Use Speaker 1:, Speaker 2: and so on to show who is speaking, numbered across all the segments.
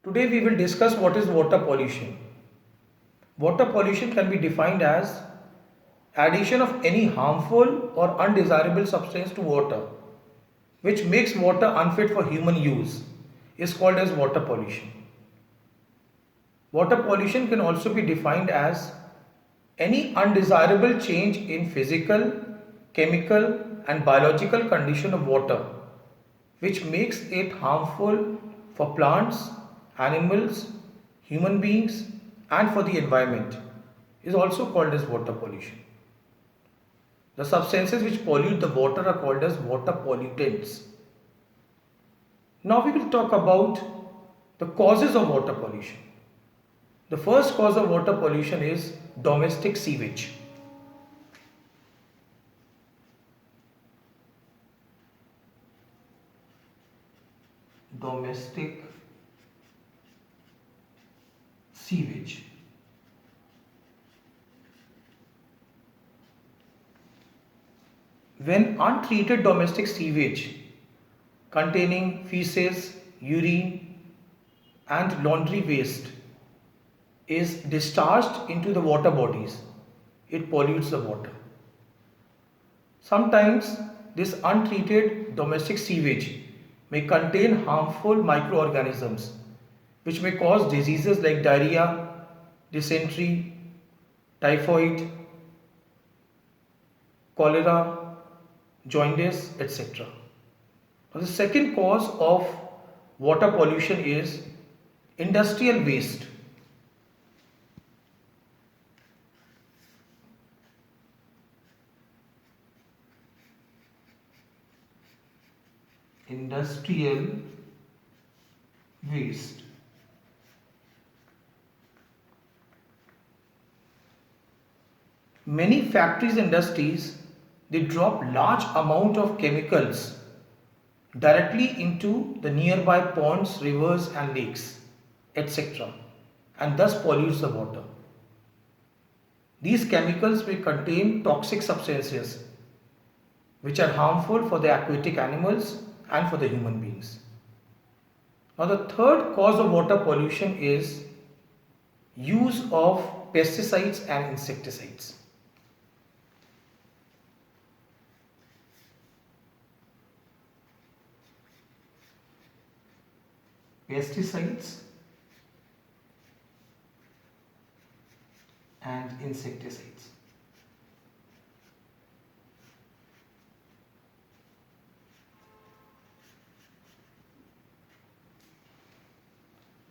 Speaker 1: Today we will discuss what is water pollution. Water pollution can be defined as addition of any harmful or undesirable substance to water which makes water unfit for human use is called as water pollution. Water pollution can also be defined as any undesirable change in physical, chemical and biological condition of water which makes it harmful for plants, animals, human beings and for the environment is also called as water pollution. The substances which pollute the water are called as water pollutants. Now we will talk about the causes of water pollution. The first cause of water pollution is domestic sewage. Domestic sewage. When untreated domestic sewage containing feces, urine and laundry waste is discharged into the water bodies, it pollutes the water. Sometimes this untreated domestic sewage may contain harmful microorganisms which may cause diseases like diarrhea, dysentery, typhoid, cholera, jaundice, etc. Now, the second cause of water pollution is industrial waste. Industrial waste. Many factories and industries they drop large amount of chemicals directly into the nearby ponds, rivers and lakes, etc. and thus pollutes the water. These chemicals may contain toxic substances which are harmful for the aquatic animals and for the human beings. Now the third cause of water pollution is use of pesticides and insecticides. Pesticides and insecticides.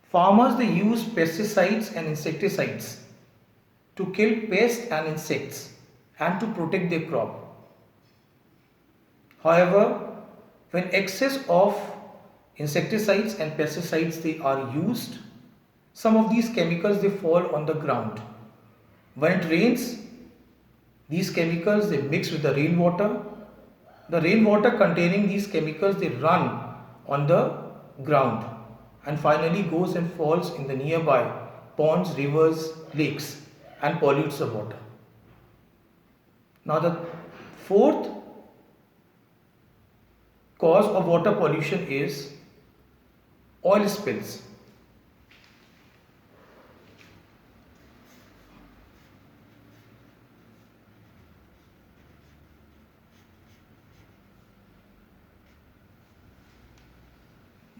Speaker 1: Farmers they use pesticides and insecticides to kill pests and insects and to protect their crop. However, when excess of insecticides and pesticides they are used, some of these chemicals they fall on the ground. When it rains, these chemicals they mix with the rainwater. The rainwater containing these chemicals they run on the ground and finally goes and falls in the nearby ponds, rivers, lakes and pollutes the water. Now the fourth cause of water pollution is oil spills.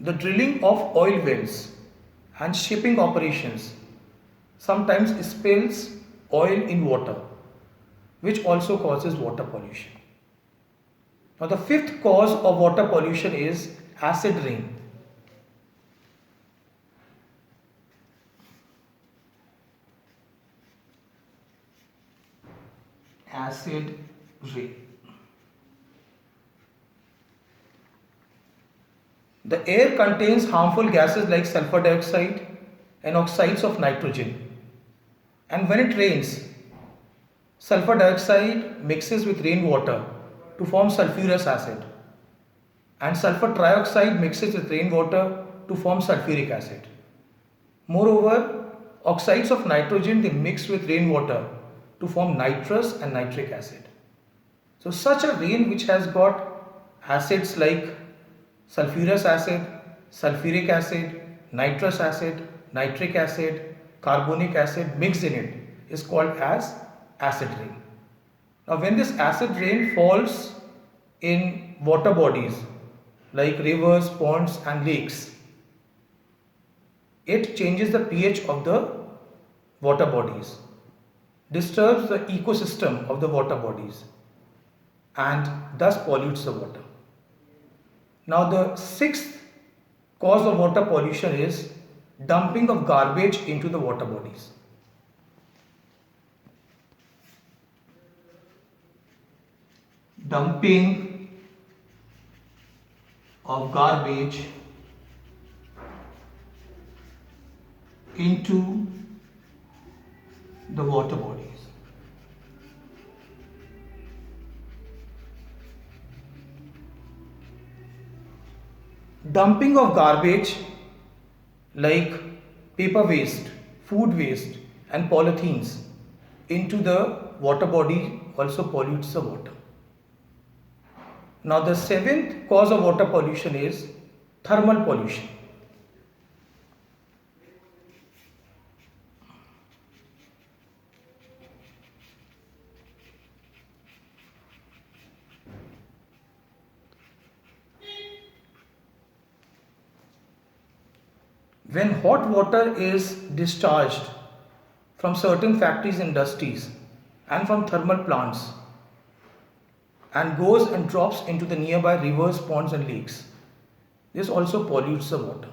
Speaker 1: The drilling of oil wells and shipping operations sometimes spills oil in water, which also causes water pollution. Now the fifth cause of water pollution is acid rain. Acid rain. The air contains harmful gases like sulfur dioxide and oxides of nitrogen. And when it rains, sulfur dioxide mixes with rainwater to form sulfurous acid. And sulfur trioxide mixes with rainwater to form sulfuric acid. Moreover, oxides of nitrogen they mix with rainwater to form nitrous and nitric acid. So such a rain which has got acids like sulfurous acid, sulfuric acid, nitrous acid, nitric acid, carbonic acid mixed in it is called as acid rain. Now when this acid rain falls in water bodies like rivers, ponds and lakes, it changes the pH of the water bodies, disturbs the ecosystem of the water bodies and thus pollutes the water. Now the sixth cause of water pollution is dumping of garbage into the water bodies. Dumping of garbage into the water bodies. Dumping of garbage like paper waste, food waste and polythenes into the water body also pollutes the water. Now the seventh cause of water pollution is thermal pollution. When hot water is discharged from certain factories and industries and from thermal plants and goes and drops into the nearby rivers, ponds and lakes, this also pollutes the water.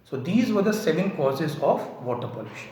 Speaker 1: So these were the 7 causes of water pollution.